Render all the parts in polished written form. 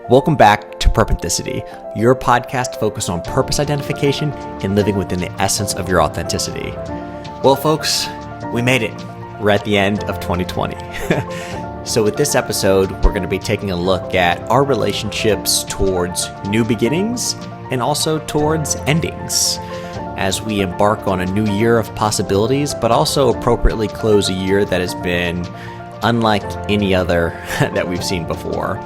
Welcome back to Purpenthicity, your podcast focused on purpose identification and living within the essence of your authenticity. Well, folks, we made it. We're at the end of 2020. So with this episode, we're going to be taking a look at our relationships towards new beginnings and also towards endings as we embark on a new year of possibilities, but also appropriately close a year that has been unlike any other that we've seen before.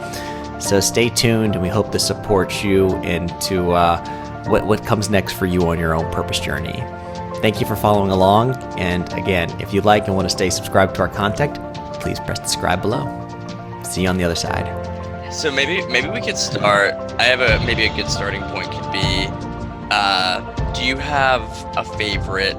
So stay tuned, and we hope this supports you into what comes next for you on your own purpose journey. Thank you for following along, and again, if you'd like and want to stay subscribed to our content, please press the subscribe below. See you on the other side. So maybe we could start. I have a good starting point could be, do you have a favorite?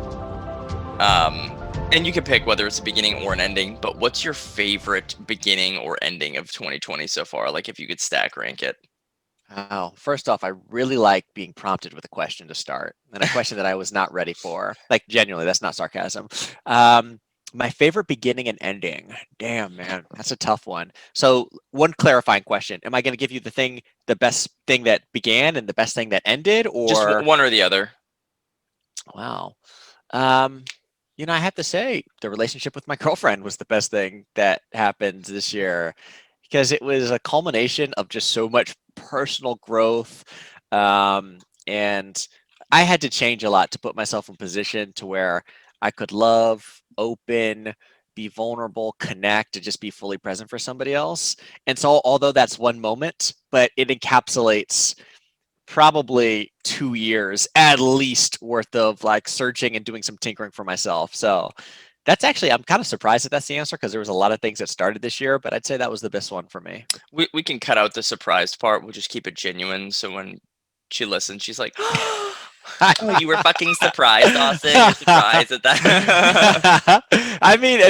And you can pick whether it's a beginning or an ending, but what's your favorite beginning or ending of 2020 so far? Like if you could stack rank it. Oh, first off, I really like being prompted with a question to start, and a question that I was not ready for. Like, genuinely, that's not sarcasm. My favorite beginning and ending. Damn, man, that's a tough one. So, one clarifying question: am I going to give you the best thing that began and the best thing that ended, or Just one or the other? Wow. I have to say the relationship with my girlfriend was the best thing that happened this year because it was a culmination of just so much personal growth. And I had to change a lot to put myself in position to where I could love, open, be vulnerable, connect, and just be fully present for somebody else. And so, although that's one moment, but it encapsulates probably 2 years at least worth of like searching and doing some tinkering for myself. So that's actually, I'm kind of surprised that that's the answer because there was a lot of things that started this year, but I'd say that was the best one for me. We can cut out the surprised part. We'll just keep it genuine. So when she listens, she's like, "Oh, you were fucking surprised, Austin. You're surprised at that." I mean,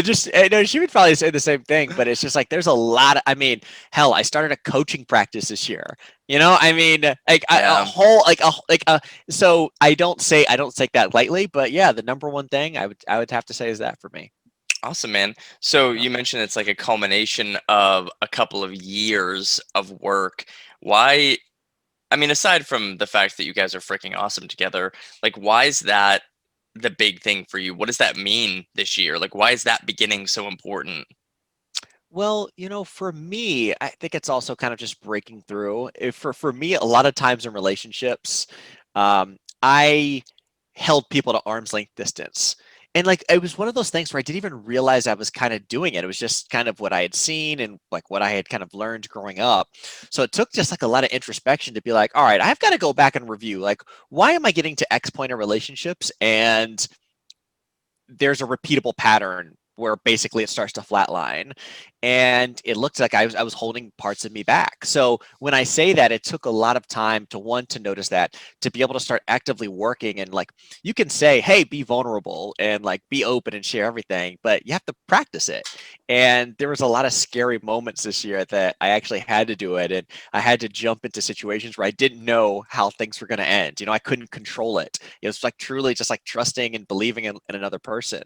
she would probably say the same thing, but it's just like there's a lot. Hell, I started a coaching practice this year. So I don't take that lightly, but yeah, the number one thing I would have to say is that for me. Awesome, man. So you mentioned it's like a culmination of a couple of years of work. Why? I mean, aside from the fact that you guys are freaking awesome together, like, why is that the big thing for you? What does that mean this year? Like, why is that beginning so important? Well, for me, I think it's also kind of just breaking through. For me, a lot of times in relationships, I held people to arm's length distance. And like it was one of those things where I didn't even realize I was kind of doing it. It was just kind of what I had seen and like what I had kind of learned growing up. So it took just like a lot of introspection to be like, all right, I've got to go back and review like why am I getting to X point in relationships and there's a repeatable pattern where basically it starts to flatline. And it looked like I was holding parts of me back. So when I say that, it took a lot of time to notice that, to be able to start actively working. And like, you can say, hey, be vulnerable and like be open and share everything, but you have to practice it. And there was a lot of scary moments this year that I actually had to do it. And I had to jump into situations where I didn't know how things were going to end. I couldn't control it. It was like truly just like trusting and believing in another person.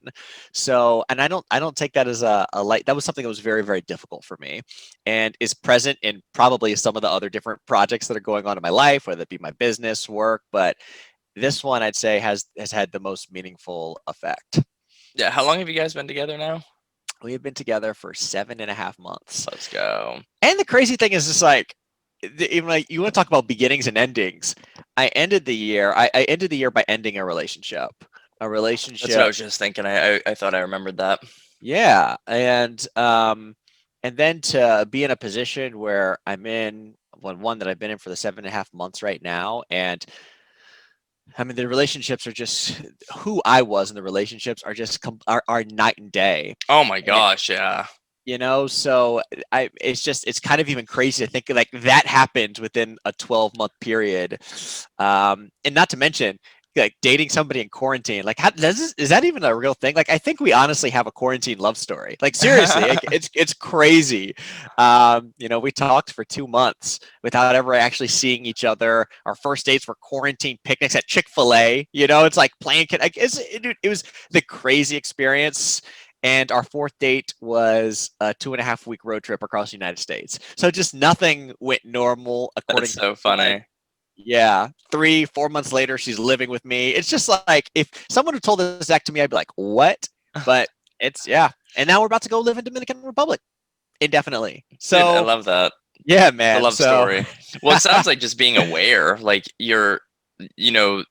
So, and I don't take that as a light. That was something that was very, very difficult for me and is present in probably some of the other different projects that are going on in my life, whether it be my business, work. But this one I'd say has had the most meaningful effect. Yeah. How long have you guys been together now? We have been together for 7.5 months. Let's go. And the crazy thing is just like, even like you want to talk about beginnings and endings. I ended the year by ending a relationship. That's what I was just thinking. I thought I remembered that. Yeah. And then to be in a position where I'm in one that I've been in for the 7.5 months right now. And I mean, the relationships are just who I was in the relationships are just are night and day. Oh my gosh. Yeah. So it's kind of even crazy to think like that happened within a 12-month period. And not to mention like dating somebody in quarantine, like is that even a real thing? Like, I think we honestly have a quarantine love story. Like, seriously, it's crazy. We talked for 2 months without ever actually seeing each other. Our first dates were quarantine picnics at Chick-fil-A. It's like playing. It was the crazy experience. And our fourth date was a 2.5 week road trip across the United States. So just nothing went normal That's according to so plan. funny. Yeah, 3, 4 months later, she's living with me. It's just like if someone had told this act to me, I'd be like, "What?" But it's yeah. And now we're about to go live in Dominican Republic indefinitely. Dude, I So love that. yeah, The man. love So story. Well, it sounds like just being aware, like you know,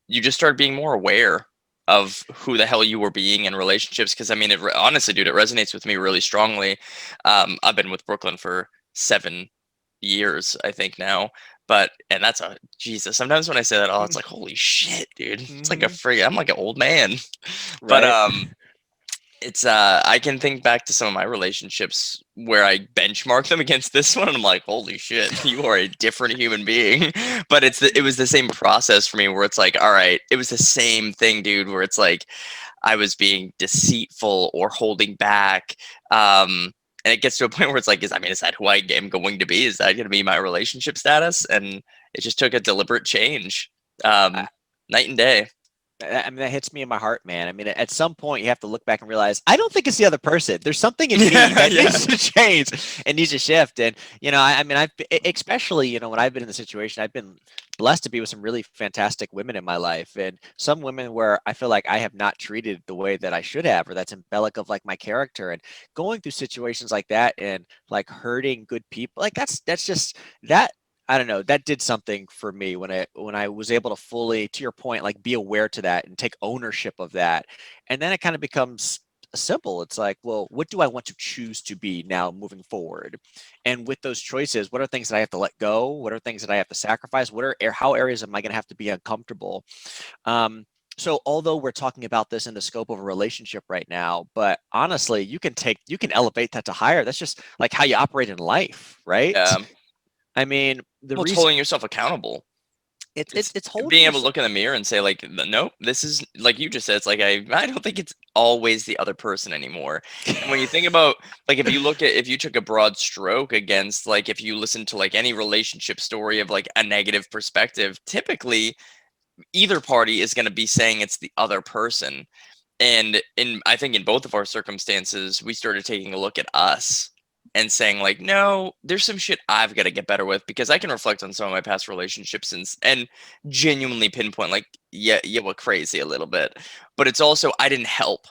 you just started being more aware of who the hell you were being in relationships. Because I mean, honestly, dude, it resonates with me really strongly. I've been with Brooklyn for 7 years, I think now. But and that's a Jesus. Sometimes when I say that, oh, it's like holy shit, dude. It's like a Mhm. I'm like an old man. But Right. it's I can think back to some of my relationships where I benchmark them against this one and I'm like, holy shit, you are a different human being. But it was the same process for me where it's like, all right, it was the same thing, dude, where it's like I was being deceitful or holding back. And it gets to a point where it's like, is that who I am going to be? Is that going to be my relationship status? And it just took a deliberate change. I, Night and day. I mean, that hits me in my heart, man. I mean, at some point, you have to look back and realize I don't think it's the other person. There's something in me Yeah, that yeah. needs to change and needs to shift. And I mean, especially when I've been in the situation, I've been blessed to be with some really fantastic women in my life, and some women where I feel like I have not treated the way that I should have, or that's embellic of like my character. And going through situations like that and like hurting good people, like that's just that I don't know. That did something for me when I was able to fully, to your point, like be aware to that and take ownership of that. And then it kind of becomes simple. It's like, well, what do I want to choose to be now moving forward? And with those choices, what are things that I have to let go? What are things that I have to sacrifice? How areas am I going to have to be uncomfortable? Um, so although we're talking about this in the scope of a relationship right now, but honestly, you can elevate that to higher. That's just like how you operate in life, right? Yeah. I mean, the Well, it's reason holding yourself accountable. it's It's it's holding being able to yourself. look in the mirror and say, like, Nope, this is like you just said. It's like I don't think it's always the other person anymore." And when you think about like if you took a broad stroke against like if you listen to like any relationship story of like a negative perspective, typically either party is going to be saying it's the other person. And in I think in both of our circumstances, we started taking a look at us and saying like, no, there's some shit I've got to get better with because I can reflect on some of my past relationships and genuinely pinpoint like, yeah, you were crazy a little bit. But it's also I didn't help.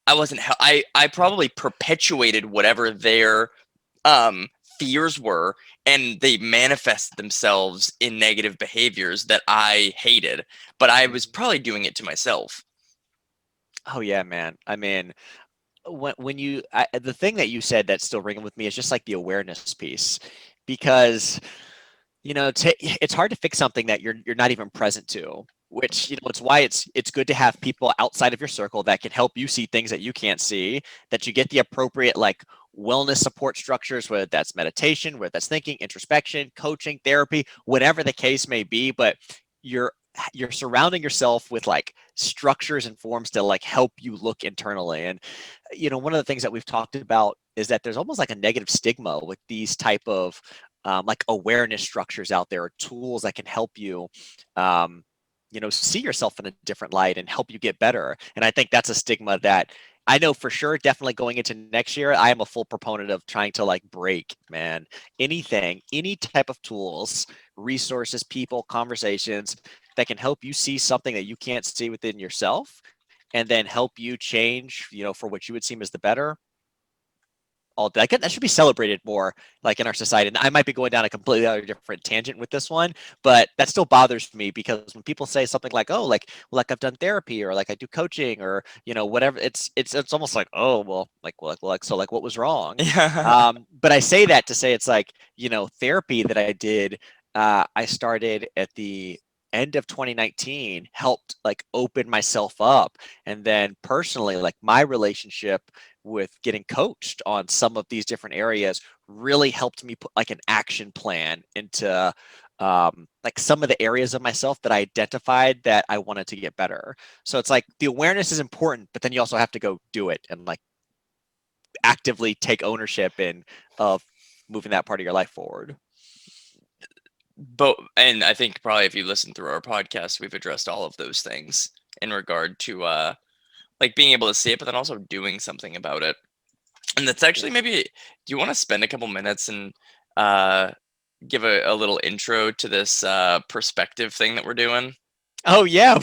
I wasn't I probably perpetuated whatever their um fears were, and they manifested themselves in negative behaviors that I hated, but I was Mhm. probably doing it to myself. Oh yeah, man. I mean, the thing that you said that's still ringing with me is just like the awareness piece, because it's hard to fix something that you're not even present to. Which it's why it's good to have people outside of your circle that can help you see things that you can't see. That you get the appropriate like wellness support structures, whether that's meditation, whether that's thinking, introspection, coaching, therapy, whatever the case may be. But you're you're surrounding yourself with like structures and forms to like help you look internally. And one of the things that we've talked about is that there's almost like a negative stigma with these type of like awareness structures out there, or tools that can help you, um, see yourself in a different light and help you get better. And I think that's a stigma that I know for sure, definitely going into next year, I am a full proponent of trying to like break, man, anything, any type of tools, resources, people, conversations that can help you see something that you can't see within yourself and then help you change, for what you would seem as the better. All that should be celebrated more, like in our society. And I might be going down a completely other different tangent with this one, but that still bothers me because when people say something like, "Oh, like I've done therapy or like I do coaching or whatever," it's almost like, "Oh, so like what was wrong?" Yeah. But I say that to say it's like therapy that I did. I started at the end of 2019 helped like open myself up, and then personally like my relationship with getting coached on some of these different areas really helped me put like an action plan into like some of the areas of myself that I identified that I wanted to get better. So it's like the awareness is important, but then you also have to go do it and like actively take ownership in of moving that part of your life forward. But and I think probably if you listen through our podcast, we've addressed all of those things in regard to like being able to see it, but then also doing something about it. And that's actually maybe, do you want to spend a couple minutes and uh, give a little intro to this perspective thing that we're doing? Oh yeah,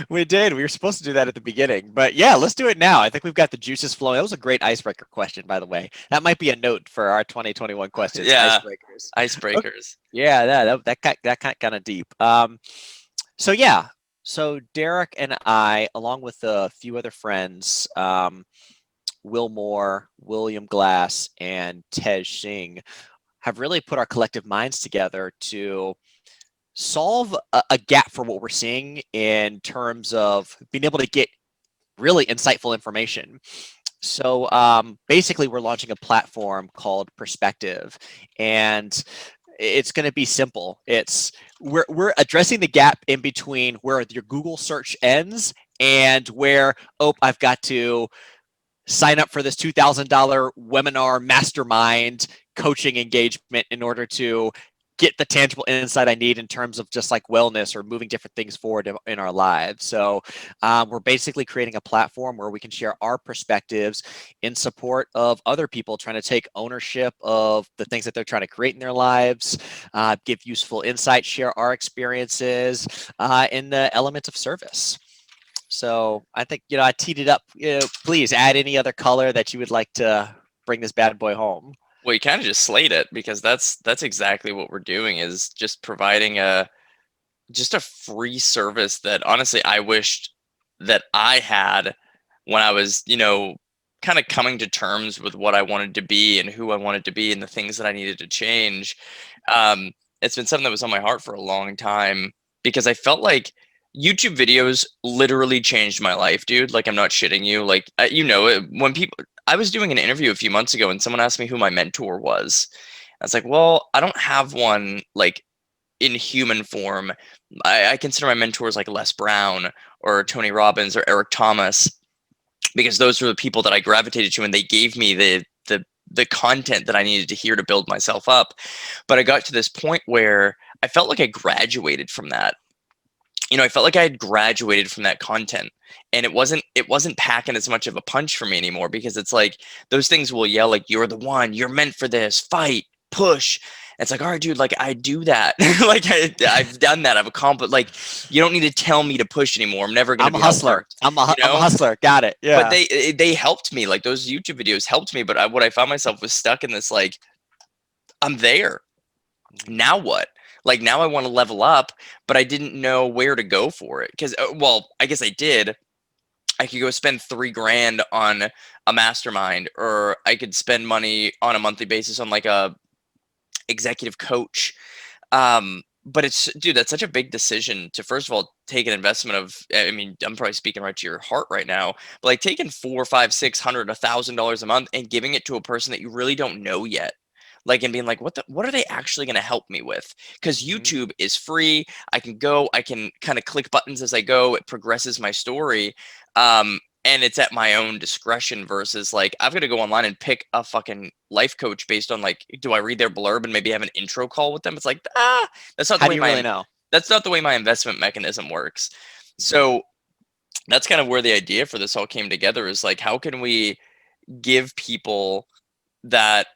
we did. We were supposed to do that at the beginning, but yeah, let's do it now. I think we've got the juices flowing. That was a great icebreaker question, by the way. That might be a note for our 2021 questions, Yeah, icebreakers. Okay. icebreakers. Yeah, that got kind of deep. So yeah, so Derek and I, along with a few other friends, Will Moore, William Glass, and Tej Singh, have really put our collective minds together to solve a gap for what we're seeing in terms of being able to get really insightful information. So basically, we're launching a platform called Perspective, and it's going to be simple. We're addressing the gap in between where your Google search ends and where, oh, I've got to sign up for this $2,000 webinar mastermind coaching engagement in order to get the tangible insight I need in terms of just like wellness or moving different things forward in our lives. So we're basically creating a platform where we can share our perspectives in support of other people trying to take ownership of the things that they're trying to create in their lives, give useful insight, share our experiences in the element of service. So I think, I teed it up. Please add any other color that you would like to bring this bad boy home. Well, you kind of just slayed it, because that's exactly what we're doing, is just providing a free service that honestly I wished that I had when I was, kind of coming to terms with what I wanted to be and who I wanted to be and the things that I needed to change. Um, it's been something that was on my heart for a long time, because I felt like YouTube videos literally changed my life, dude. Like, I'm not shitting you. Like, when people, I was doing an interview a few months ago and someone asked me who my mentor was. I was like, well, I don't have one like in human form. I consider my mentors like Les Brown or Tony Robbins or Eric Thomas, because those were the people that I gravitated to, and they gave me the content that I needed to hear to build myself up. But I got to this point where I felt like I graduated from that. I felt like I had graduated from that content, and it wasn't packing as much of a punch for me anymore, because it's like those things will yell like, you're the one, you're meant for this, fight, push. It's like, all right, dude, like I do that. Like I've done that. I've accomplished, like, you don't need to tell me to push anymore. I'm never going I'm to a be hustler. outworked, I'm a hustler. Got it. but Yeah. they helped me. Like, those YouTube videos helped me, but what I found myself was stuck in this, like, I'm there. Now what? Like, now I want to level up, but I didn't know where to go for it. Because, well, I guess I did. I could go spend 3 grand on a mastermind, or I could spend money on a monthly basis on like a executive coach. But it's, dude, that's such a big decision to, first of all, take an investment of, I mean, I'm probably speaking right to your heart right now, but like taking 4, 5, 600, $1,000 a month and giving it to a person that you really don't know yet. Like, and being like, what are they actually going to help me with? Because Mhm. YouTube is free. I can kind of click buttons as I go. It progresses my story. And it's at my own discretion, versus like I've got to go online and pick a fucking life coach based on, like, do I read their blurb and maybe have an intro call with them? It's like, that's not the How do way you really know? that's not the way my investment mechanism works. Mhm. So that's kind of where the idea for this all came together, is like, how can we give people that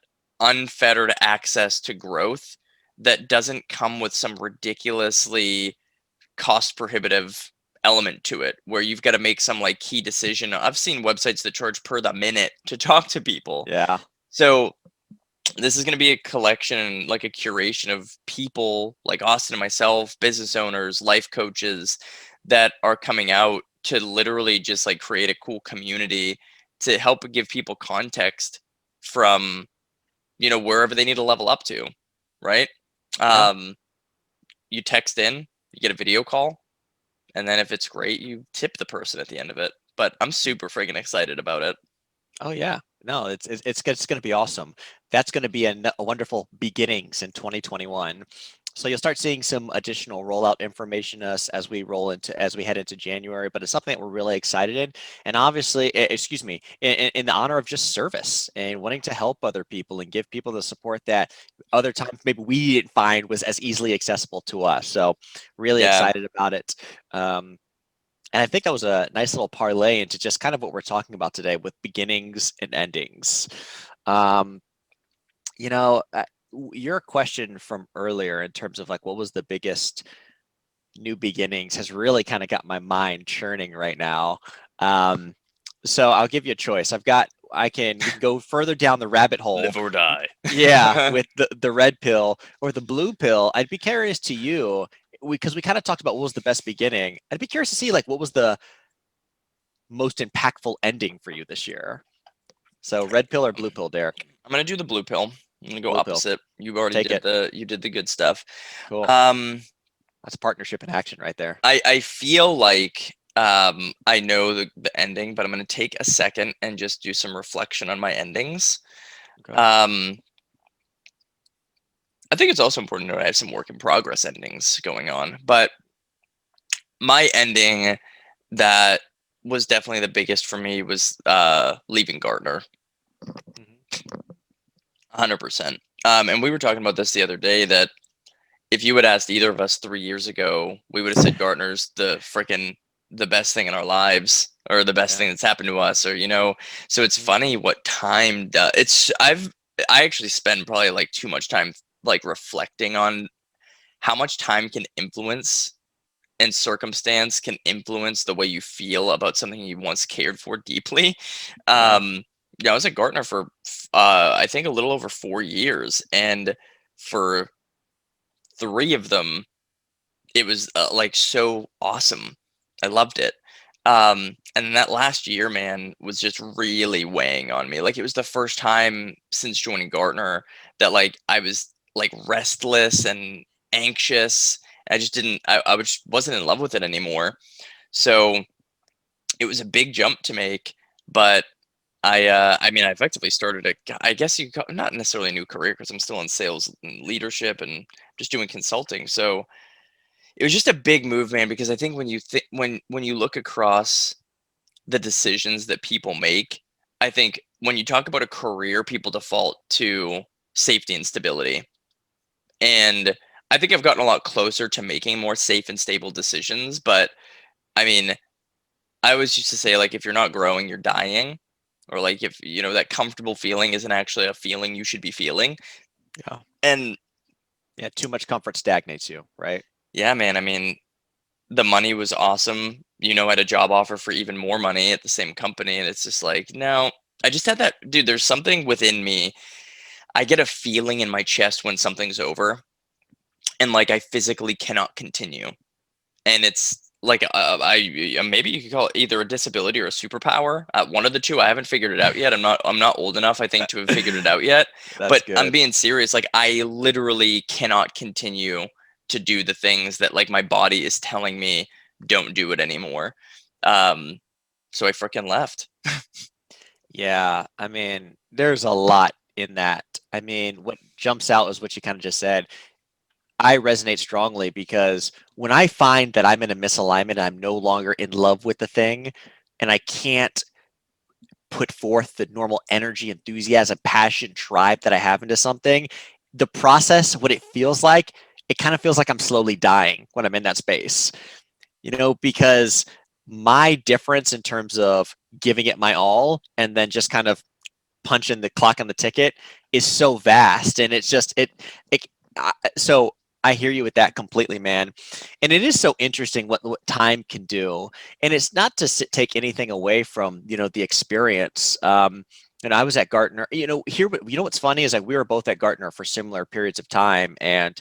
unfettered access to growth that doesn't come with some ridiculously cost prohibitive element to it, where you've got to make some like key decision. I've seen websites that charge per the minute to talk to people. Yeah. So this is going to be a collection, like a curation of people like Austin and myself, business owners, life coaches, that are coming out to literally just like create a cool community to help give people context from, wherever they need to level up to, right? Yeah. um you text in, you get a video call, and then if it's great, you tip the person at the end of it. But I'm super freaking excited about it. Oh yeah. No, it's going to be awesome. That's going to be a wonderful beginnings in 2021. So you'll start seeing some additional rollout information as we head into January. But it's something that we're really excited in, and obviously, excuse me, in the honor of just service and wanting to help other people and give people the support that other times maybe we didn't find was as easily accessible to us. So really Yeah. excited about it. Um, And I think that was a nice little parlay into just kind of what we're talking about today with beginnings and endings. Um, you know, your question from earlier in terms of like what was the biggest new beginnings has really kind of got my mind churning right now. Um, so I'll give you a choice. We can go further down the rabbit hole. Live or die. Yeah, with the red pill or the blue pill. I'd be curious to you because we kind of talked about what was the best beginning. I'd be curious to see like what was the most impactful ending for you this year. So red pill or blue pill, Derek? I'm gonna do the blue pill. I'm gonna go Blue pill. opposite. You already Take did it. the good stuff. Cool. Um, That's partnership in action right there. I feel like I know the ending, but I'm gonna take a second and just do some reflection on my endings. Okay. Um, I think it's also important to note I have some work in progress endings going on, but my ending that was definitely the biggest for me was leaving Gartner. Mhm. 100%. And we were talking about this the other day that if you had asked either of us 3 years ago, we would have said Gartner's the best thing in our lives or the best Yeah. thing that's happened to us or so it's funny what time does. I actually spend probably like too much time like reflecting on how much time can influence and circumstance can influence the way you feel about something you once cared for deeply. Yeah. Yeah, I was at Gartner for I think a little over 4 years, and for 3 of them, it was like so awesome. I loved it. And then that last year, man, was just really weighing on me. Like it was the first time since joining Gartner that like I was like restless and anxious. I just didn't. I just wasn't in love with it anymore. So it was a big jump to make, but I mean, I effectively started I guess you could not necessarily a new career because I'm still in sales and leadership and just doing consulting. So it was just a big move, man, because I think when you think when you look across the decisions that people make, I think when you talk about a career, people default to safety and stability. And I think I've gotten a lot closer to making more safe and stable decisions, but I mean, I always used to say like if you're not growing, you're dying. Or like if that comfortable feeling isn't actually a feeling you should be feeling. Yeah. And Yeah. Too much comfort stagnates you, right? yeah, man, I mean, the money was awesome. I had a job offer for even more money at the same company, and it's just like, no, I just had that, dude. There's something within me. I get a feeling in my chest when something's over, and like I physically cannot continue. And it's like maybe you could call it either a disability or a superpower. One of the two. I haven't figured it out yet. I'm not old enough, I think, to have figured it out yet. That's But I'm good. being serious. Like I literally cannot continue to do the things that like my body is telling me don't do it anymore. Um, so I freaking left. Yeah. I mean, there's a lot in that. I mean, what jumps out is what you kind of just said. I resonate strongly because when I find that I'm in a misalignment, I'm no longer in love with the thing, and I can't put forth the normal energy, enthusiasm, passion, drive that I have into something, the process, what it feels like, it kind of feels like I'm slowly dying when I'm in that space, because my difference in terms of giving it my all and then just kind of punching the clock on the ticket is so vast. And it's just, so I hear you with that completely, man. And it is so interesting what time can do. And it's not to take anything away from, the experience. And I was at Gartner, what's funny is like we were both at Gartner for similar periods of time. And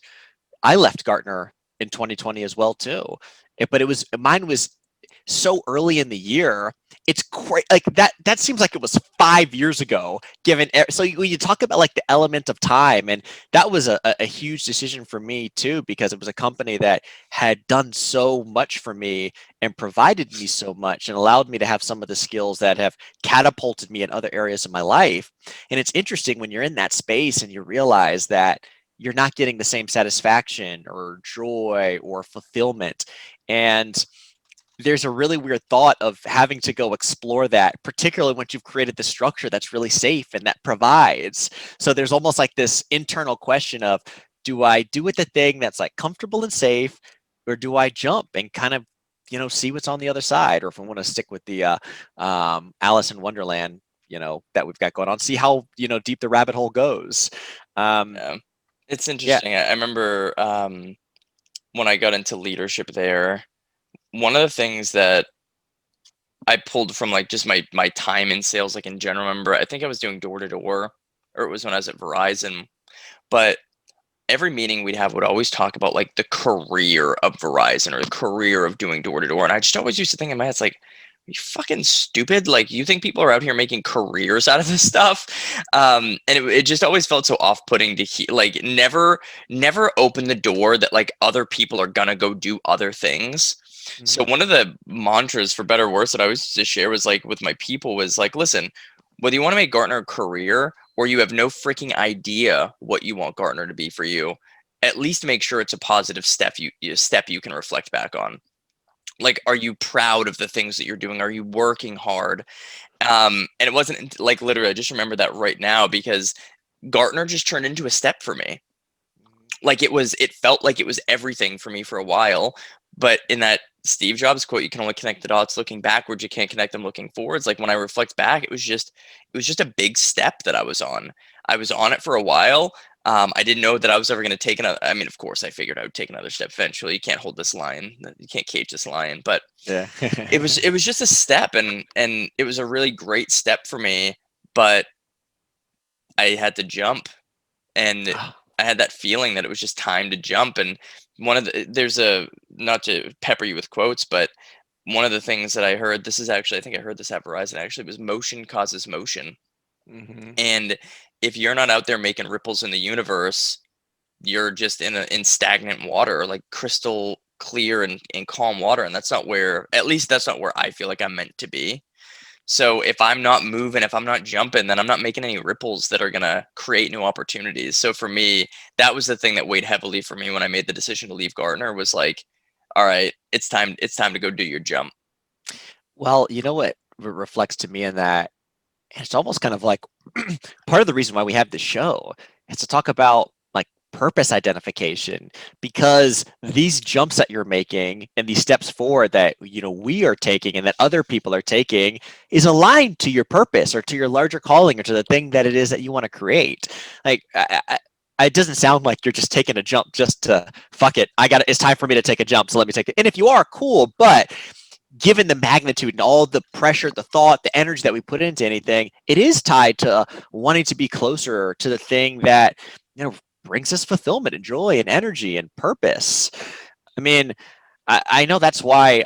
I left Gartner in 2020 as well, too. But mine was so early in the year. It's great. Like that seems like it was 5 years ago. So when you talk about like the element of time, and that was a huge decision for me too, because it was a company that had done so much for me and provided me so much and allowed me to have some of the skills that have catapulted me in other areas of my life. And it's interesting when you're in that space and you realize that you're not getting the same satisfaction or joy or fulfillment. And there's a really weird thought of having to go explore that, particularly once you've created the structure that's really safe and that provides. So there's almost like this internal question of, do I do with the thing that's like comfortable and safe, or do I jump and kind of see what's on the other side, or if we want to stick with the Alice in Wonderland, that we've got going on, see how deep the rabbit hole goes. Yeah. It's interesting. I remember when I got into leadership there, one of the things that I pulled from like just my time in sales, like in general. Remember, I think I was doing door to door, or it was when I was at Verizon. But every meeting we'd have would always talk about like the career of Verizon or the career of doing door to door. And I just always used to think in my head, it's like, are you fucking stupid? Like, you think people are out here making careers out of this stuff? And it just always felt so off-putting to like never open the door that like other people are gonna go do other things. So Mhm. one of the mantras, for better or worse, that I always used to share was like with my people was like, listen, whether you want to make Gartner a career or you have no freaking idea what you want Gartner to be for you, at least make sure it's a positive step you can reflect back on. Like, are you proud of the things that you're doing? Are you working hard? And it wasn't like literally, I just remember that right now because Gartner just turned into a step for me. Like it felt like it was everything for me for a while. But in that Steve Jobs quote, you can only connect the dots looking backwards. You can't connect them looking forwards. Like when I reflect back, it was just a big step that I was on. I was on it for a while. I didn't know that I was ever going to take another. I mean, of course, I figured I would take another step eventually. You can't hold this lion. You can't cage this lion. But Yeah. it was just a step, and it was a really great step for me. But I had to jump, and I had that feeling that it was just time to jump. And there's a, not to pepper you with quotes, but one of the things that I heard, this is actually, I think I heard this at Verizon actually, was motion causes motion. Mhm. And if you're not out there making ripples in the universe, you're just in stagnant water, like crystal clear and calm water. And that's not where, at least that's not where I feel like I'm meant to be. So if I'm not moving, if I'm not jumping, then I'm not making any ripples that are going to create new opportunities. So for me, that was the thing that weighed heavily for me when I made the decision to leave Gartner was like, all right, it's time to go do your jump. Well, you know what reflects to me in that, and it's almost kind of like part of the reason why we have the show is to talk about like purpose identification, because these jumps that you're making and these steps forward that we are taking and that other people are taking is aligned to your purpose or to your larger calling or to the thing that it is that you want to create. Like it doesn't sound like you're just taking a jump just to fuck it. It's time for me to take a jump, so let me take it. And if you are, cool, but given the magnitude and all the pressure, the thought, the energy that we put into anything, it is tied to wanting to be closer to the thing that brings us fulfillment and joy and energy and purpose. I mean, I know that's why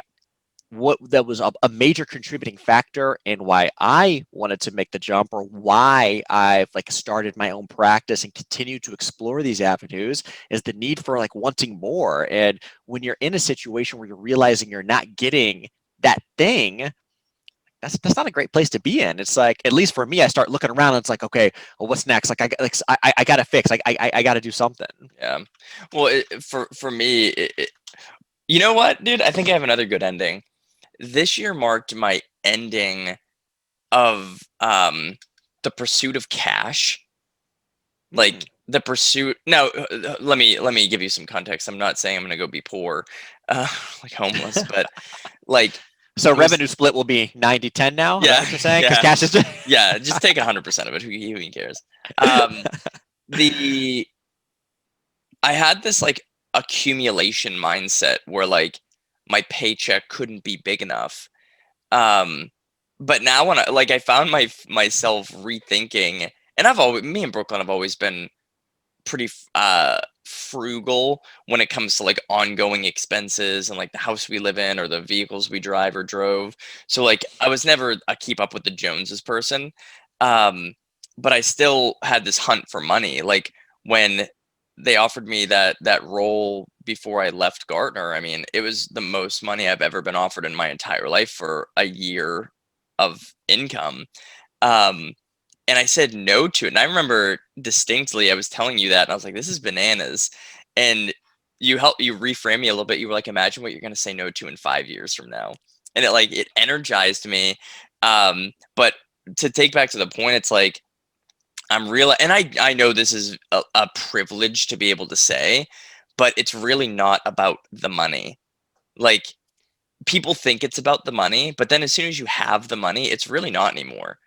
what that was a major contributing factor in why I wanted to make the jump, or why I've like started my own practice and continue to explore these avenues, is the need for like wanting more. And when you're in a situation where you're realizing you're not getting that thing, that's not a great place to be in. It's like, at least for me, I start looking around and it's like, okay, well, what's next? Like I got to fix. Like I got to do something. Yeah. Well, for me, you know what, dude? I think I have another good ending. This year marked my ending of the pursuit of cash. Like the pursuit. Now, let me give you some context. I'm not saying I'm gonna go be poor, like homeless, but like So it was, revenue split will be 90-10 now. Is that yeah, what you're saying? Because yeah, cash is just yeah. Just take 100% of it. Who cares? Um, the I had this like accumulation mindset where like my paycheck couldn't be big enough. Um, but now when I found myself rethinking, and me and Brooklyn have always been pretty frugal when it comes to like ongoing expenses and like the house we live in or the vehicles we drive or drove. So like I was never a keep up with the Joneses person. Um, but I still had this hunt for money. Like when they offered me that role before I left Gartner, I mean, it was the most money I've ever been offered in my entire life for a year of income. Um, and I said no to it. And I remember distinctly, I was telling you that, and I was like, "This is bananas." And you reframe me a little bit. You were like, "Imagine what you're going to say no to in 5 years from now," and it energized me. But to take back to the point, it's like I'm real, and I know this is a privilege to be able to say, but it's really not about the money. Like people think it's about the money, but then as soon as you have the money, it's really not anymore.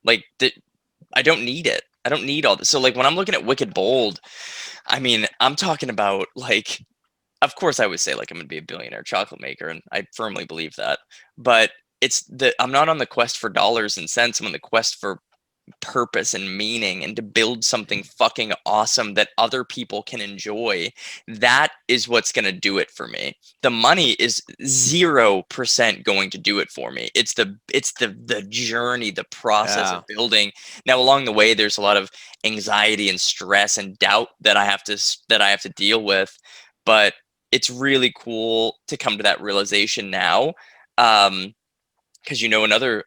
Like I don't need it. I don't need all this. So like when I'm looking at Wicked Bold, I mean, I'm talking about like, of course I would say like I'm gonna be a billionaire chocolate maker, and I firmly believe that. But I'm not on the quest for dollars and cents. I'm on the quest for purpose and meaning, and to build something fucking awesome that other people can enjoy. That is what's going to do it for me. The money is 0% going to do it for me. It's the journey, the process Yeah. of building. Now along the way there's a lot of anxiety and stress and doubt that I have to deal with, but it's really cool to come to that realization now. um because another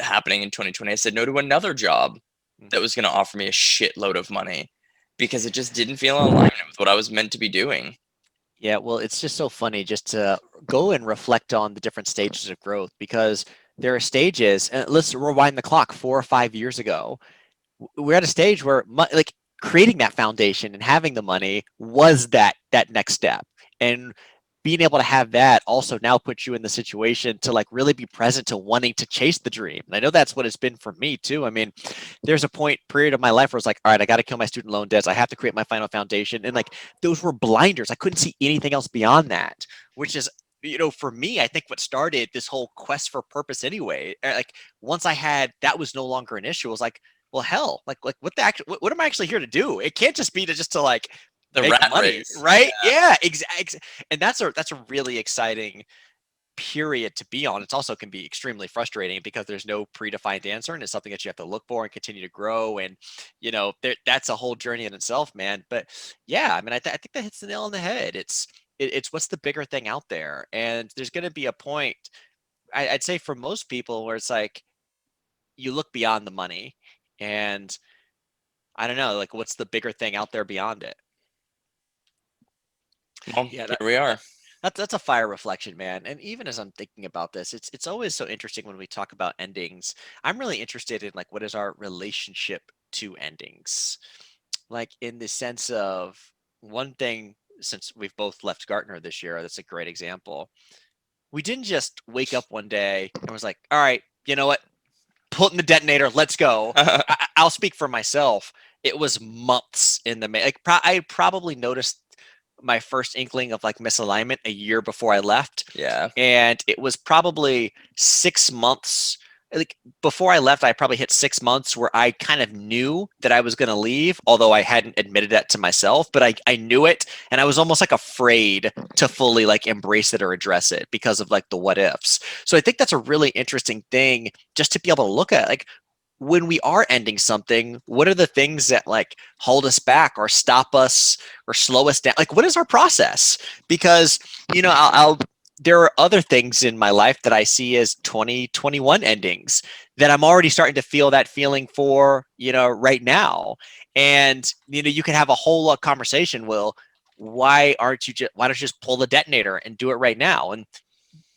happening in 2020, I said no to another job that was going to offer me a shitload of money because it just didn't feel in alignment with what I was meant to be doing. Yeah, well, it's just so funny just to go and reflect on the different stages of growth, because there are stages, and let's rewind the clock 4 or 5 years ago. We're at a stage where like creating that foundation and having the money was that next step. And being able to have that also now puts you in the situation to like really be present to wanting to chase the dream. And I know that's what it's been for me too. I mean, there's a period of my life where it's like, all right, I got to kill my student loan debts. I have to create my final foundation. And like those were blinders. I couldn't see anything else beyond that, which is, for me, I think what started this whole quest for purpose anyway. Like once I had that was no longer an issue. I was like, well, hell, like what am I actually here to do? It can't just be to like The make rat money, race. right? Yeah, exactly. And that's a really exciting period to be on. It also can be extremely frustrating because there's no predefined answer, and it's something that you have to look for and continue to grow. And that's a whole journey in itself, man. But yeah, I mean, I think that hits the nail on the head. It's what's the bigger thing out there, and there's going to be a point. I'd say for most people where it's like you look beyond the money, and I don't know, like what's the bigger thing out there beyond it? Well, Yeah, here we are. that's a fire reflection, man. And even as I'm thinking about this, it's always so interesting when we talk about endings. I'm really interested in like what is our relationship to endings, like in the sense of one thing. Since we've both left Gartner this year, that's a great example. We didn't just wake up one day and was like, all right, you know what, putting the detonator, let's go. I'll speak for myself. It was months in the like I probably noticed my first inkling of like misalignment a year before I left. Yeah. And it was probably 6 months. Like before I left, I probably hit 6 months where I kind of knew that I was going to leave, although I hadn't admitted that to myself, but I knew it. And I was almost like afraid to fully like embrace it or address it because of like the what ifs. So I think that's a really interesting thing just to be able to look at, like, when we are ending something, what are the things that like hold us back or stop us or slow us down? Like, what is our process? Because, I'll there are other things in my life that I see as 2021 endings that I'm already starting to feel that feeling for, right now. And, you can have a whole conversation. Well, why don't you just pull the detonator and do it right now? And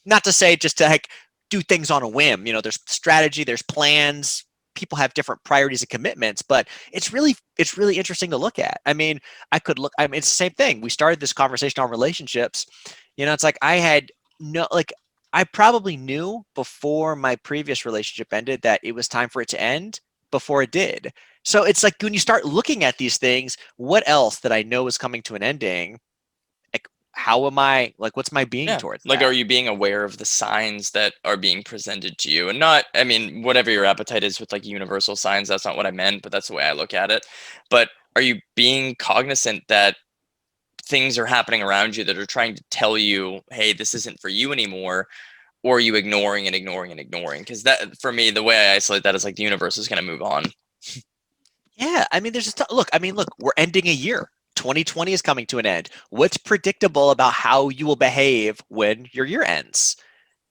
not to say just to like do things on a whim. There's strategy, there's plans. People have different priorities and commitments, but it's really interesting to look at. I mean, it's the same thing. We started this conversation on relationships. It's like I had no like I probably knew before my previous relationship ended that it was time for it to end before it did. So it's like when you start looking at these things, what else that I know is coming to an ending? Like, how am I like? What's my being Yeah. towards Like, that? are you being aware of the signs that are being presented to you? And not, I mean, whatever your appetite is with like universal signs, that's not what I meant, but that's the way I look at it. But are you being cognizant that things are happening around you that are trying to tell you, hey, this isn't for you anymore? Or are you ignoring and ignoring and ignoring? Because that, for me, the way I isolate that is like the universe is going to move on. Yeah, I mean, there's just look. I mean, look, we're ending a year. 2020 is coming to an end. What's predictable about how you will behave when your year ends?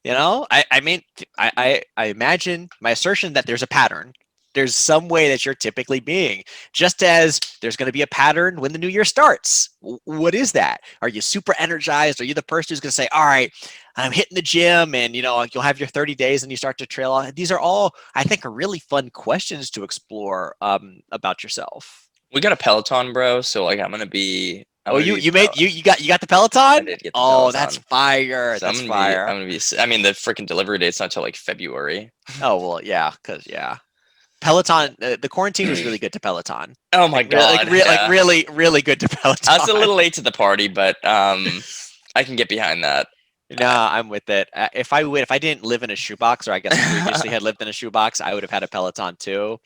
I mean, I imagine my assertion that there's a pattern. There's some way that you're typically being, just as there's going to be a pattern when the new year starts. What is that? Are you super energized? Are you the person who's going to say, all right, I'm hitting the gym, and you'll have your 30 days and you start to trail off? These are all, I think, are really fun questions to explore about yourself. We got a Peloton, bro. So like, I'm gonna be I'm Oh, gonna you be you made you got the Peloton? I did get the Oh, that's Peloton. fire. So That's fire. I'm gonna be. I mean, the freaking delivery date's not till like February. Oh well, yeah, because Peloton. The quarantine was really good to Peloton. Oh my god, Like yeah. really, really good to I was a Peloton. little late to the party, but I can get behind that. Nah, I'm with it. If I didn't live in a shoebox, or I guess previously had lived in a shoebox, I would have had a Peloton too.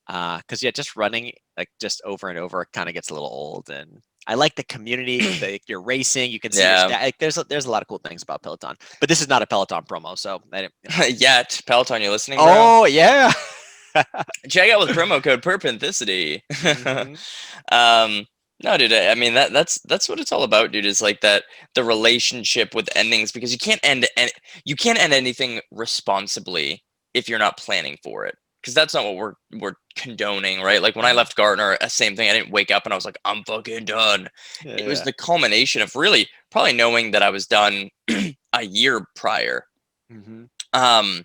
Because yeah, just running like just over and over kind of gets a little old. And I like the community. You're racing, you can see your Yeah. stat. Like, there's a lot of cool things about Peloton. But this is not a Peloton promo, so I didn't. Yet, Peloton, you listening, bro? Oh yeah. Check out with promo code Purpenthicity. hmm No, dude. I mean that's what it's all about, dude. Is like that the relationship with endings because you can't end anything responsibly if you're not planning for it. Because that's not what we're condoning, right? Like when I left Gartner, same thing. I didn't wake up and I was like, I'm fucking done. It was Yeah. the culmination of really probably knowing that I was done a year prior. hmm Um,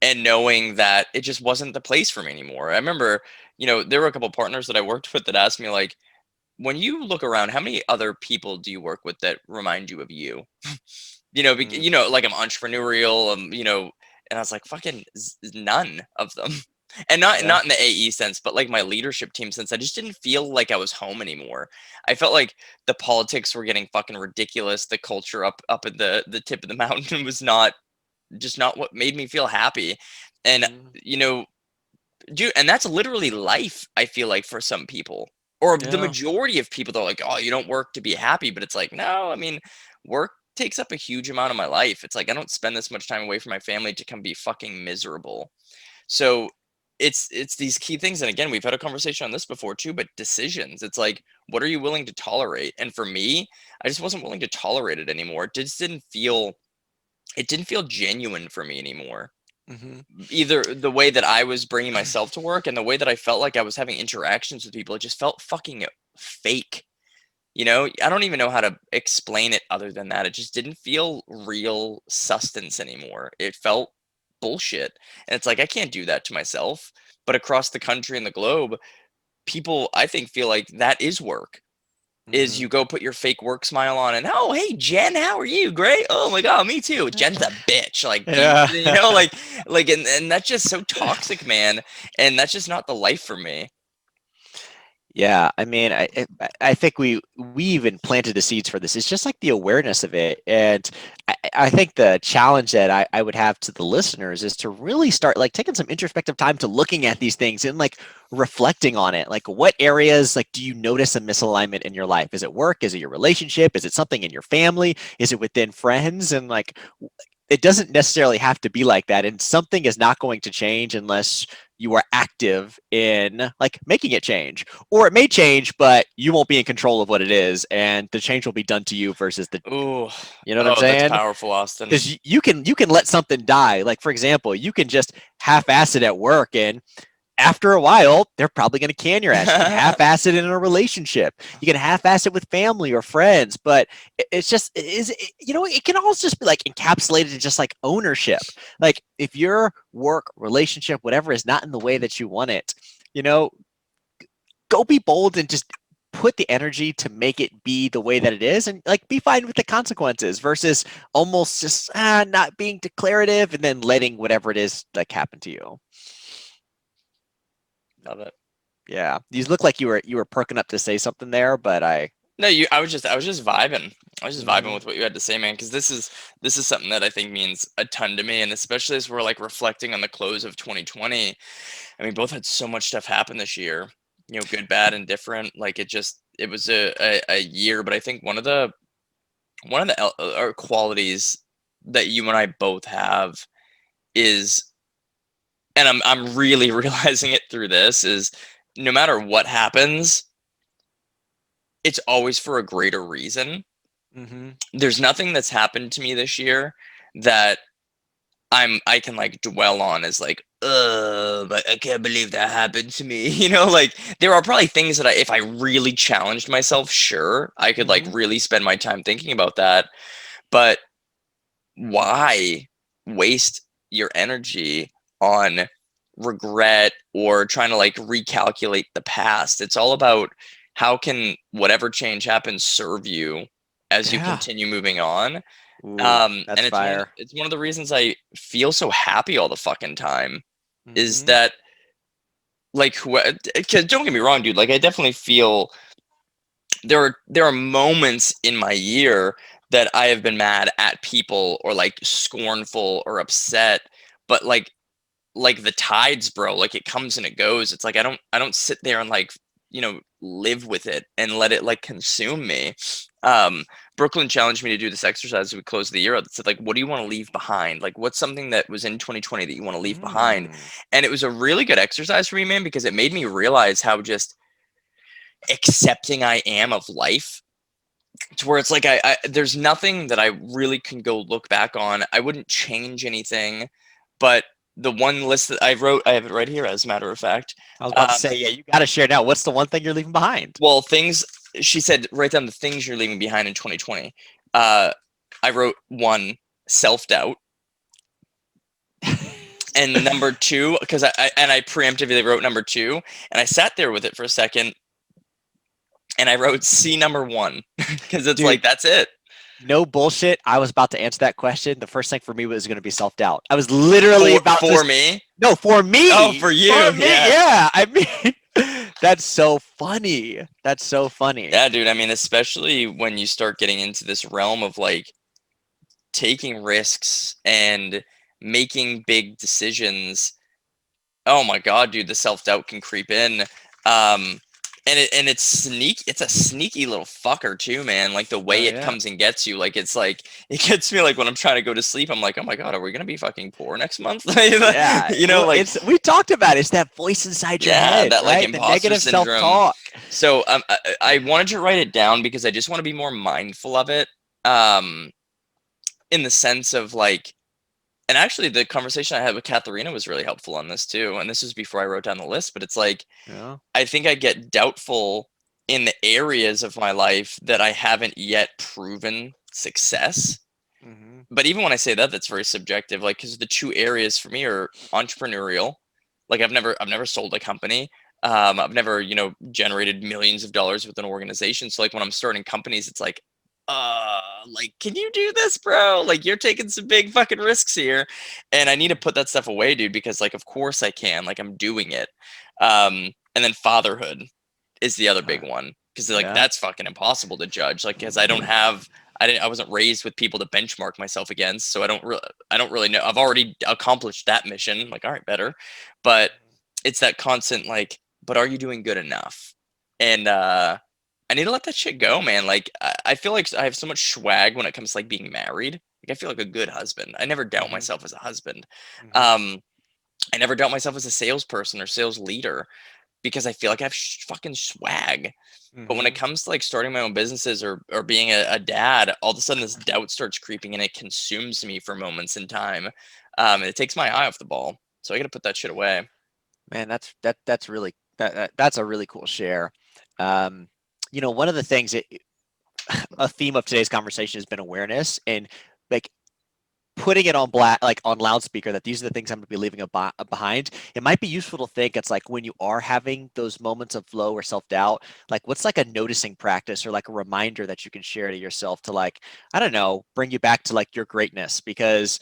and knowing that it just wasn't the place for me anymore. I remember, there were a couple partners that I worked with that asked me like, when you look around, how many other people do you work with that remind you of you? Like I'm entrepreneurial, and I was like, fucking none of them. And not Yeah. not in the AE sense, but like my leadership team sense. I just didn't feel like I was home anymore. I felt like the politics were getting fucking ridiculous. The culture up at the tip of the mountain was not what made me feel happy. And Mhm. you know, dude, and that's literally life, I feel like for some people. Or the Yeah. majority of people, they're like, oh, you don't work to be happy. But it's like, no, I mean, work takes up a huge amount of my life. It's like I don't spend this much time away from my family to come be fucking miserable. So it's these key things. And again, we've had a conversation on this before too, but decisions. It's like, what are you willing to tolerate? And for me, I just wasn't willing to tolerate it anymore. It didn't feel genuine for me anymore. Mhm. Either the way that I was bringing myself to work and the way that I felt like I was having interactions with people, it just felt fucking fake. I don't even know how to explain it other than that. It just didn't feel real substance anymore. It felt bullshit. And it's like, I can't do that to myself. But across the country and the globe, people, I think, feel like that is work. Is Mhm. you go put your fake work smile on and oh hey Jen, how are you? Great. Oh my god, me too. Jen's a bitch. Like Yeah. like and that's just so toxic, man. And that's just not the life for me. Yeah, I mean, I think we even planted the seeds for this. It's just like the awareness of it, and I think the challenge that I would have to the listeners is to really start like taking some introspective time to looking at these things and like reflecting on it. Like, what areas like do you notice a misalignment in your life? Is it work? Is it your relationship? Is it something in your family? Is it within friends? And like, it doesn't necessarily have to be like that, and something is not going to change unless you are active in like making it change, or it may change but you won't be in control of what it is, and the change will be done to you versus the Ooh. you know what I'm Oh, that's saying? powerful, Austin. Because you can let something die. Like, for example, you can just half-ass it at work, and after a while, they're probably going to can your ass. You can half-ass it in a relationship. You can half-ass it with family or friends, but it's just it can also just be like encapsulated in just like ownership. Like, if your work, relationship, whatever is not in the way that you want it, you know, go be bold and just put the energy to make it be the way that it is, and like be fine with the consequences versus almost just not being declarative and then letting whatever it is like happen to you. Love it. Yeah, you look like you were perking up to say something there, but I. No, I was just vibing. I was just vibing Mhm. with what you had to say, man, because this is something that I think means a ton to me, and especially as we're like reflecting on the close of 2020. I mean, both had so much stuff happen this year, good, bad, and different. Like it was a year, but I think one of the qualities that you and I both have is, and I'm really realizing it through this, is no matter what happens, it's always for a greater reason. Mhm. There's nothing that's happened to me this year that I can like dwell on as like, but I can't believe that happened to me. Like there are probably things that if I really challenged myself, sure, I could like Mhm. really spend my time thinking about that. But why waste your energy on regret or trying to like recalculate the past? It's all about how can whatever change happens serve you as you Yeah. continue moving on? Ooh, that's And fire. it's one of the reasons I feel so happy all the fucking time is Mhm. that like, because don't get me wrong, dude, like I definitely feel there are moments in my year that I have been mad at people or like scornful or upset, but like the tides, bro, like it comes and it goes. It's like I don't sit there and like, live with it and let it like consume me. Um, Brooklyn challenged me to do this exercise as we close the year out that said, like, what do you want to leave behind? Like, what's something that was in 2020 that you want to leave behind? Mm. And it was a really good exercise for me, man, because it made me realize how just accepting I am of life, to where it's like I there's nothing that I really can go look back on. I wouldn't change anything, but the one list that I wrote, I have it right here, as a matter of fact. I was about to Uh, say, yeah, you got to share now. What's the one thing you're leaving behind? well, things she said, write down the things you're leaving behind in 2020. Uh, I wrote one, self doubt, and number two, because I preemptively wrote number two, and I sat there with it for a second, and I wrote C number one because it's Dude, like that's it. no bullshit. I was about to answer that question. The first thing for me was going to be self-doubt. I was literally about For to. me. No, for me. Oh, for you. For me, Yeah. yeah. I mean, that's so funny. That's so funny. Yeah, dude. I mean, especially when you start getting into this realm of like taking risks and making big decisions. Oh my God, dude, the self-doubt can creep in. It's a sneaky little fucker too, man. Like the Oh way it yeah. comes and gets you. Like it's like it gets me like when I'm trying to go to sleep, I'm like, oh my God, are we gonna be fucking poor next month? Yeah. Well, Like it's we talked about it. It's that voice inside your yeah, head, that like right? The imposter negative syndrome. self-talk. So I wanted to write it down because I just want to be more mindful of it. Um, in the sense of like, and actually the conversation I had with Katharina was really helpful on this too. And this was before I wrote down the list, but it's like Yeah. I think I get doubtful in the areas of my life that I haven't yet proven success. Mm-hmm. But even when I say that, that's very subjective. Like, because the two areas for me are entrepreneurial. Like, I've never sold a company. I've never, generated millions of dollars with an organization. So, like, when I'm starting companies, it's like, can you do this, bro? Like, you're taking some big fucking risks here, and I need to put that stuff away, dude. Because, like, of course I can. Like, I'm doing it. And then fatherhood is the other big one because, like, Yeah. that's fucking impossible to judge. Like, because I wasn't raised with people to benchmark myself against, so I don't really know. I've already accomplished that mission. Like, all right, better, but it's that constant like, but are you doing good enough? And I need to let that shit go, man. Like, I feel like I have so much swag when it comes to like being married. Like, I feel like a good husband. I never doubt Mm-hmm. myself as a husband. Mm-hmm. Um, I never doubt myself as a salesperson or sales leader because I feel like I have fucking swag. But when it Mm-hmm. comes to like starting my own businesses or being a dad, all of a sudden this doubt starts creeping and it consumes me for moments in time. And it takes my eye off the ball. So I got to put that shit away. Man, that's really that's a really cool share. Um, one of the things a theme of today's conversation has been awareness and like putting it on black like on loudspeaker that these are the things I'm going to be leaving behind. It might be useful to think it's like when you are having those moments of flow or self-doubt, like what's like a noticing practice or like a reminder that you can share to yourself to like, I don't know, bring you back to like your greatness because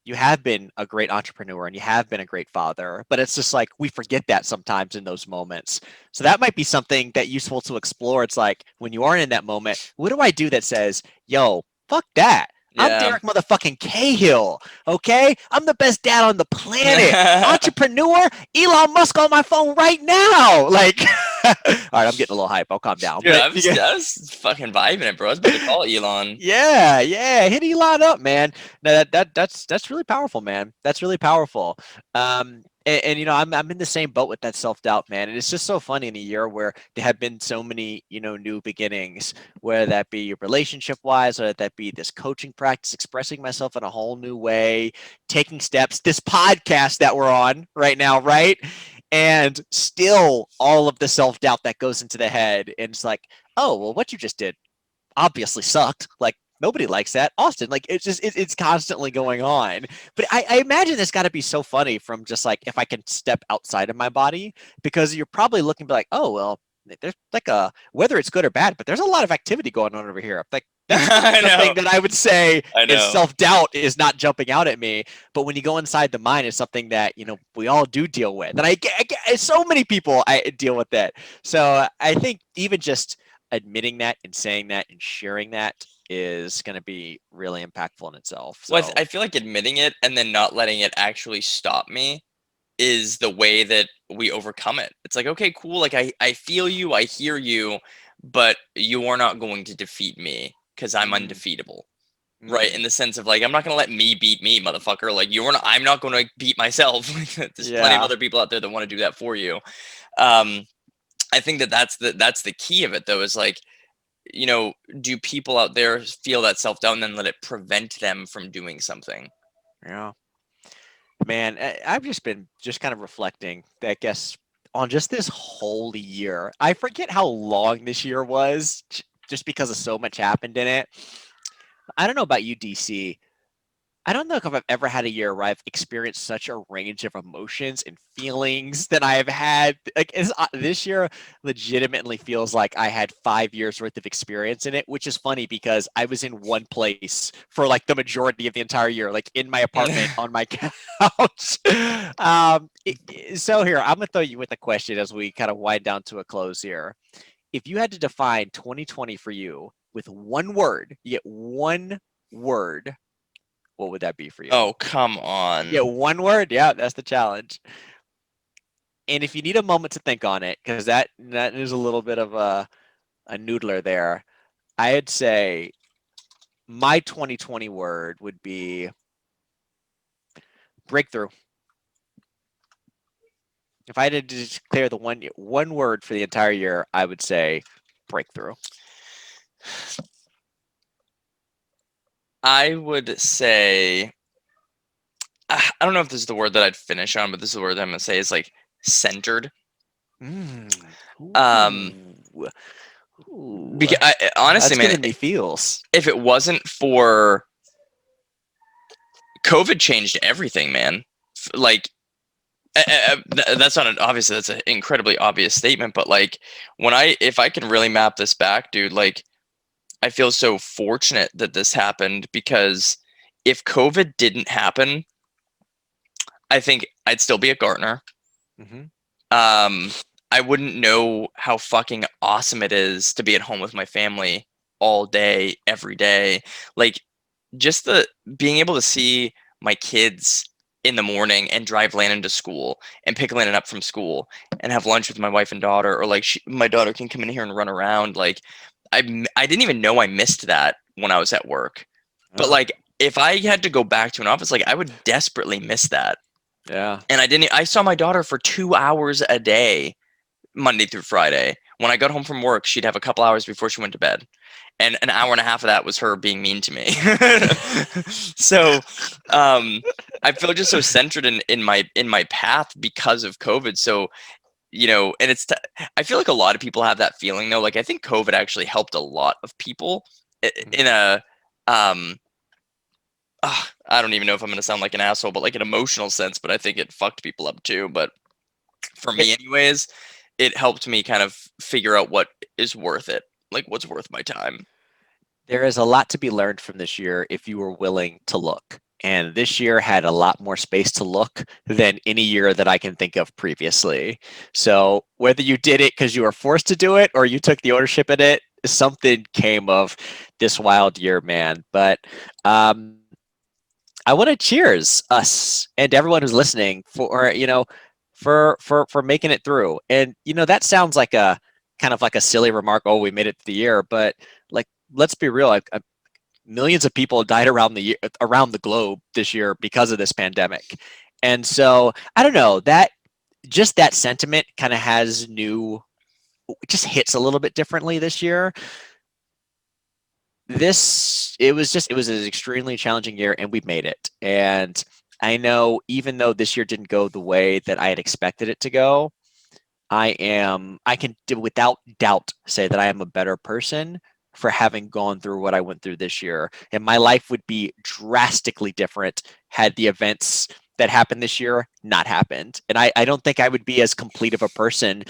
you have been a great entrepreneur and you have been a great father, but it's just like we forget that sometimes in those moments. So that might be something that useful to explore. It's like when you are in that moment, what do I do that says, yo, fuck that? I'm Yeah. Derek motherfucking Cahill. Okay, I'm the best dad on the planet. Entrepreneur, Elon Musk on my phone right now. Like, all right, I'm getting a little hype. I'll calm down. Dude, But I was fucking vibing it, bro. I was about to call Elon. yeah, hit Elon up, man. No, that's really powerful, man. That's really powerful. And I'm in the same boat with that self-doubt, man. And it's just so funny in a year where there have been so many, new beginnings, whether that be relationship-wise, or that be this coaching practice, expressing myself in a whole new way, taking steps, this podcast that we're on right now, right? And still all of the self-doubt that goes into the head. And it's like, oh, well, what you just did obviously sucked. Like nobody likes that. Austin, like it's just it's constantly going on. But I imagine it's got to be so funny from just like if I can step outside of my body because you're probably looking like, oh well, there's like a, whether it's good or bad, but there's a lot of activity going on over here. Like that's not I something know. that I would say I is know. self-doubt is not jumping out at me. But when you go inside the mind, it's something that, we all do deal with. And so many people I deal with that. So I think even just admitting that and saying that and sharing that is going to be really impactful in itself. Well, So I feel like admitting it and then not letting it actually stop me is the way that we overcome it. It's like, okay, cool. Like I feel you, I hear you, but you are not going to defeat me because I'm mm, undefeatable. Right, in mm, the sense of like, I'm not gonna let me beat me, motherfucker. Like you're not, I'm not gonna beat myself. There's plenty of yeah. other people out there that want to do that for you. Um, I think that that's the key of it, though. Is like, do people out there feel that self doubt and then let it prevent them from doing something? Yeah. Man, I've just been just kind of reflecting, I guess, on just this whole year. I forget how long this year was, just because of so much happened in it. I don't know about you, DC. I don't know if I've ever had a year where I've experienced such a range of emotions and feelings that I have had. Like this year, legitimately feels like I had 5 years worth of experience in it, which is funny because I was in one place for like the majority of the entire year, like in my apartment on my couch. So here, I'm gonna throw you with a question as we kind of wind down to a close here. If you had to define 2020 for you with one word, you get one word, what would that be for you? Oh, come on. Yeah, one word. Yeah, that's the challenge. And if you need a moment to think on it, because that is a little bit of a noodler there, I'd say my 2020 word would be breakthrough. If I had to just clear the one word for the entire year, I would say breakthrough. I would say, I don't know if this is the word that I'd finish on, but this is the word that I'm gonna say is like centered. Mm. Um, Ooh. Ooh. because honestly, That's man, giving me feels. if it wasn't for COVID, changed everything, man. Like that's not obviously that's an incredibly obvious statement, but like if I can really map this back, dude, like I feel so fortunate that this happened because if COVID didn't happen, I think I'd still be a gardener. Mm-hmm. Um, I wouldn't know how fucking awesome it is to be at home with my family all day, every day. Like just the being able to see my kids in the morning and drive Landon to school and pick Landon up from school and have lunch with my wife and daughter, or like my daughter can come in here and run around. Like I didn't even know I missed that when I was at work. But Oh, like if I had to go back to an office, like I would desperately miss that. yeah. And I saw my daughter for 2 hours a day, Monday through Friday. When I got home from work, she'd have a couple hours before she went to bed. And an hour and a half of that was her being mean to me. So I feel just so centered in my path because of COVID. So, and I feel like a lot of people have that feeling though. Like I think COVID actually helped a lot of people Mhm. in a um I don't even know if I'm going to sound like an asshole, but like an emotional sense, but I think it fucked people up too. But for It, me anyways, it helped me kind of figure out what is worth it. Like what's worth my time. there is a lot to be learned from this year if you were willing to look. And this year had a lot more space to look than any year that I can think of previously. So whether you did it because you were forced to do it or you took the ownership in it, something came of this wild year, man. But I want to cheers us and everyone who's listening for for making it through. And that sounds like a kind of like a silly remark. Oh, we made it through the year, but like let's be real. Millions of people died around the globe this year because of this pandemic, and so I don't know that just that sentiment kind of has new just hits a little bit differently this year. It was an extremely challenging year and we made it. And I know even though this year didn't go the way that I had expected it to go, I can without doubt say that I am a better person for having gone through what I went through this year. And my life would be drastically different had the events that happened this year not happened. And I don't think I would be as complete of a person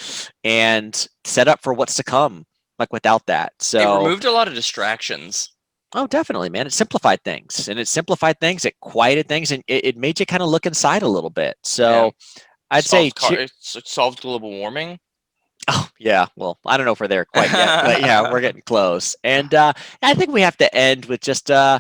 and set up for what's to come like without that. It So removed a lot of distractions. oh, definitely, man. It simplified things, and it simplified things, it quieted things, and it made you kind of look inside a little bit. So I'd say It solved global warming. oh, yeah. Well, I don't know if we're there quite yet, but yeah, we're getting close. And I think we have to end with just a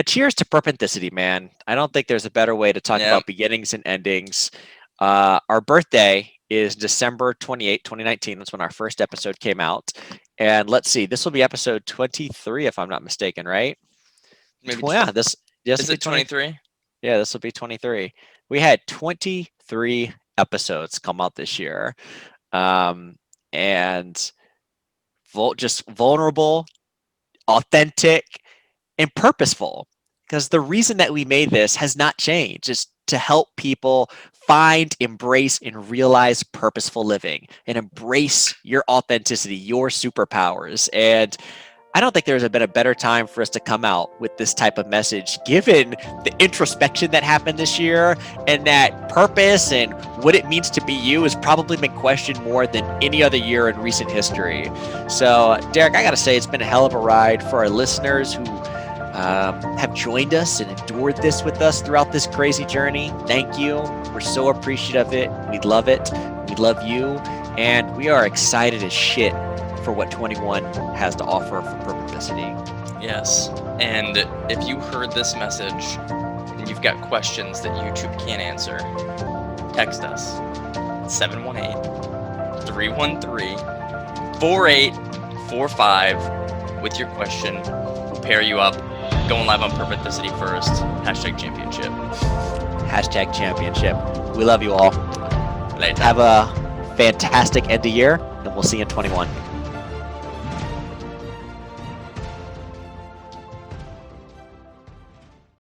cheers to Purpenthicity, man. I don't think there's a better way to talk Yeah. about beginnings and endings. Our birthday is December 28, 2019. That's when our first episode came out. And let's see, this will be episode 23, if I'm not mistaken, right? Maybe Yeah, this is will be it 23? Yeah, this will be 23. We had 23 episodes come out this year. And just vulnerable, authentic, and purposeful. Because the reason that we made this has not changed. It's to help people find, embrace, and realize purposeful living and embrace your authenticity, your superpowers. And I don't think there's been a better time for us to come out with this type of message, given the introspection that happened this year, and that purpose and what it means to be you has probably been questioned more than any other year in recent history. So, Derek, I got to say, it's been a hell of a ride for our listeners who have joined us and endured this with us throughout this crazy journey. Thank you. We're so appreciative of it. We love it. We love you. And we are excited as shit for what 21 has to offer for Purpenthicity. Yes. And if you heard this message and you've got questions that YouTube can't answer, text us 718-313-4845 with your question. We'll pair you up. Going live on Purpenthicity first. #championship. #championship. We love you all. Later. Have a fantastic end of year, and we'll see you in 21.